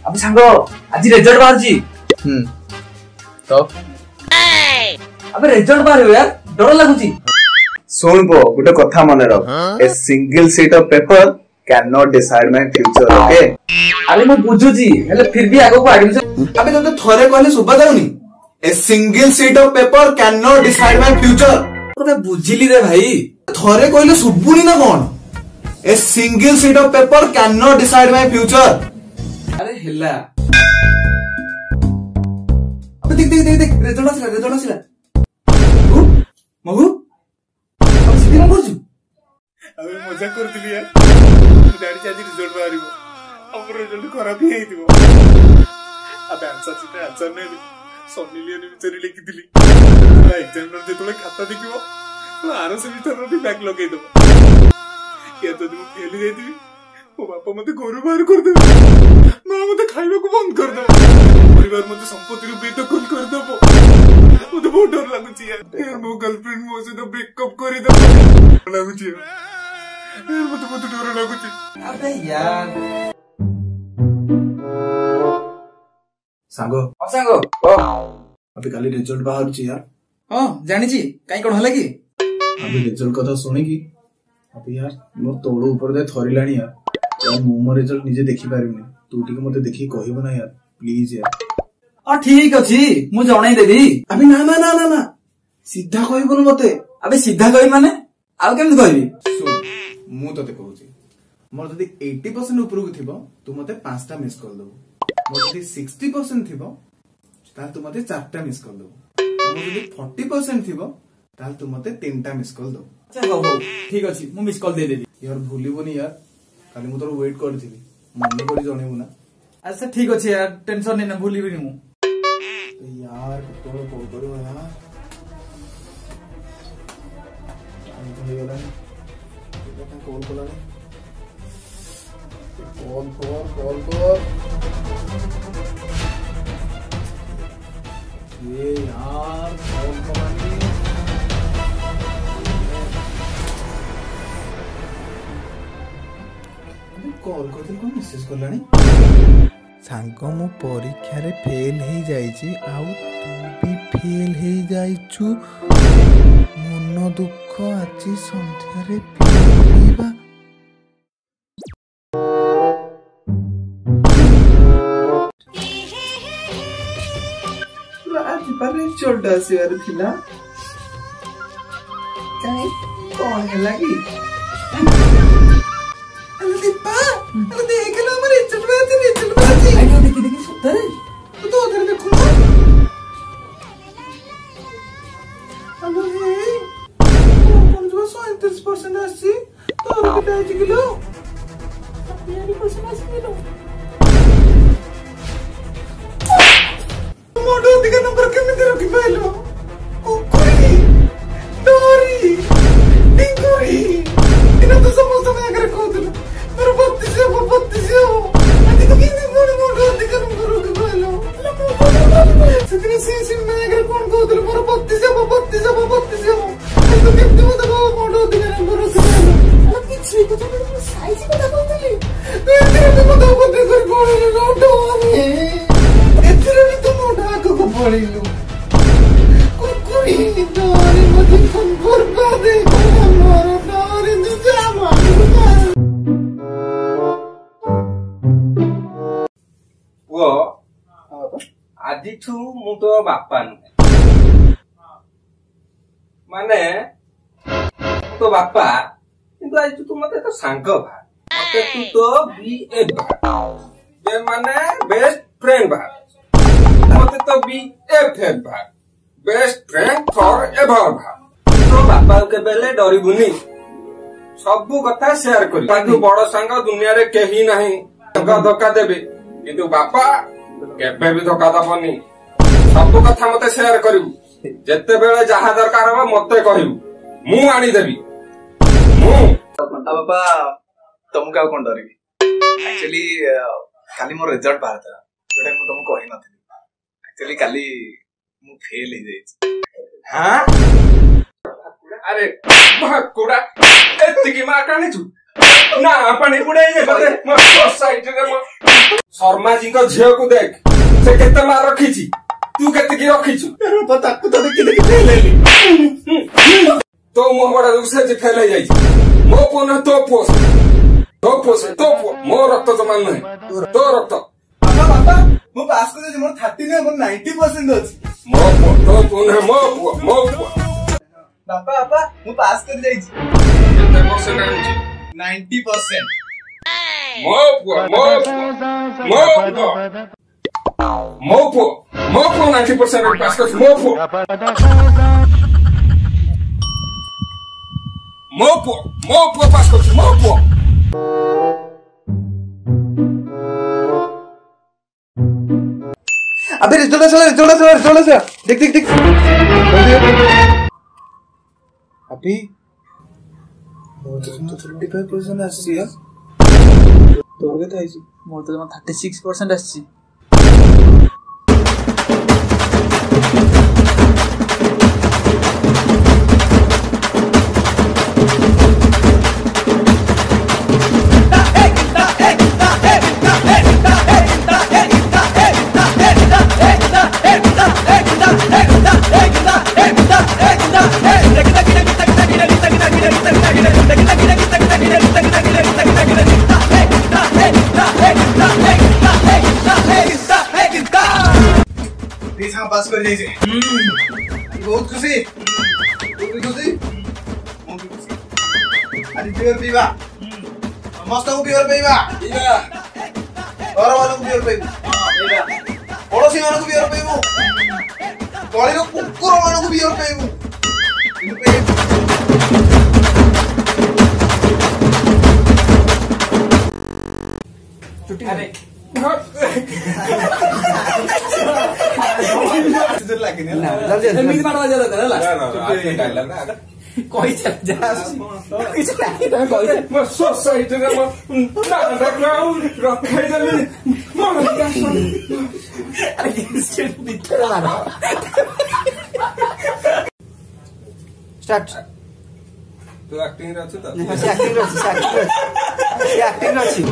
अबे सांगो आज रिजल्ट बाहरची तो अबे रिजल्ट बाहर यार डर लागुची सुन पो गुटे कथा मन रख ए single sheet of paper can not decide my future okay अरे मैं बुझुची हेले फिर भी आगो को एडमिशन अबे तो थोरे कहले सुबा जाउनी a single sheet of paper can not decide my future तो बुझिली रे भाई थोरे कहले सुबुनी ना कोन a single sheet of paper can not decide my future अरे हिला अबे देख रिजल्ट आसिला महू अब सीधी में करछु अबे मजाक करथिली यार गाड़ी चाची रिजल्ट बाहरिबो अब रिजल्ट खराब ही हेइदिबो अबे आंसर नै सन्नी लियोन विचारी लिखिथिली एग्जामिनर जेतले खाता देखिबो तो आरो सेमिस्टर रो बैक लगेइ दबो या तो तुम फेल जाइथिबी ओ बापा मते घर बाहर कर देबे मां मते खाइबा को बंद कर देबो परिवार मते संपत्ति रो बेदखल कर देबो मुझे बहुत डर लागुची यार मो गर्लफ्रेंड मो से तो ब्रेकअप करि देबो लागुची यार मुझे बहुत डर लागुची अबे यार सांगो सांगो ओ अबे काली रिजल्ट बाहर छी यार हां जानि छी काई कोन हला की अबे रिजल्ट कथा सुनी की अबे यार मोर तोड़ ऊपर दे थरिलाणी यार मो रिजल्ट निजे देखि पारिबनी तू टिके मते देखि कहिबो ना यार प्लीज यार ठीक अछि मु जणाई देबी अबे ना सीधा कहिबो न मते अबे सीधा कहि माने आउ केम कहबी सुन मु तते कहूची मोर जदी 80% ऊपर को थिबो तू मते 5टा मिस कॉल दबो मोर जदी 60% थिबो ताल तू मते 4टा मिस कॉल दबो मोर जदी 40% थिबो ताल तू मते 3टा मिस कॉल दबो अच्छा हो ठीक अछि मु मिस कॉल दे देबी यार भूलिबोनी यार काली मु तोर वेट करथिबी मन करी जणेबो ना अच्छा ठीक अछि यार टेंशन नै ना भूलिबी मु यार तो कॉल करो यार हो गला तो कॉल कला कॉल ये यार कॉल करानी कॉल करथिल कोन मेसेज करलानी सांग मु परीक्षा रे फेल हे जाइछि आउ तू भी फेल हे जाइछु मन दुख आछि संध्या रे पीबा आज पर चोटा सिवार थिला काई कोन हला की अरे दीपा अरे देख लो हमारे रिजल्ट बाती आइयो देखि सत्तर तो उधर देखो ना अबे हे कौन जो 37% आसी तो और के 2 किलो 37% आसी किलो मोटो दिखा नंबर केमिति रखि पाइलो कुकुरी डोरी टिंकुरी इना तो समस्त में आकर कहतलो मोर 32 आदि तो किने मोटो दिखा नंबर रखि पाइलो सतने से में आकर कोन कहतलो मोर 32 आदि तो केमिति मते मोटो दिखा नंबर रखि पाइलो अला किछि को तो साइज को कहतली तो एते मते मते कर कोन रोटो एते भी तो मोटा को पड़िलु कुकुरी डोरी मते फोन बर्बाद कर मोर डोरी दुजामा वो आदि छु मु तो बापा न माने तो बापा किंतु आज तू मते तो सांग भा मते तू तो बीएफ भा जे माने बेस्ट फ्रेंड भा मते तो बीएफएफ भा बेस्ट फ्रेंड फॉर एवर भा तो बापा के बेले डरी बुनी सब कथा शेयर करी ताकू बड़ सांग दुनिया रे केही नाही धोखा देबे किंतु बापा केबे भी धोखा दबनी सब कथा मते शेयर करिवु जेते बेले जहा दरकार हो मते कहिवु मु आनी देबी मु बाबा तुम का कोन डरबी एक्चुअली खाली मोर रिजल्ट बाहर था जोटा मु तुमको कहि नथि एक्चुअली काली मु फेल हे जाई हां अरे भाकुड़ा एतिकी मार कानी छु ना पानी बुड़ाई मो सोसाइटी रे मो शर्मा जी को झियो को देख से केते मार रखीची तू केते की रखीछु बापा ताकू तो देखि देखि फेलेली तो मो बड़ा दूसरे जे फेल जाई मो पुन तो पोस मो रक्त जमान नहीं तो रक्त बापा मो पास कर जे मोर 30 ने मोर 90% अछि मो तो पुन मो बापा मो पास कर जाई छी केते परसेंट आछि 90% मो 90% पास कर मो पास कर अबे रिजल्ट से देख अभी मोर तो 25% आसी है तोर के थाइसी मोर तो 36% आसी पास कर जाइए बहुत खुशी आज बियर पीवा मस्त को बियर पीवा घर वालों को बियर पीवा पड़ोसी मानक बियर पीबो गली रो कुकुर मानक बियर पीबो अरे लागे ना एमिति मारवा जाला तला ना कोई चल जा किछ लागे तमे कोई मो सोसाइटी रे मो ना रखाई देली मो अरे किस भीतर मारो स्टार्ट तू एक्टिंग रे अछि त एक्टिंग रे अछि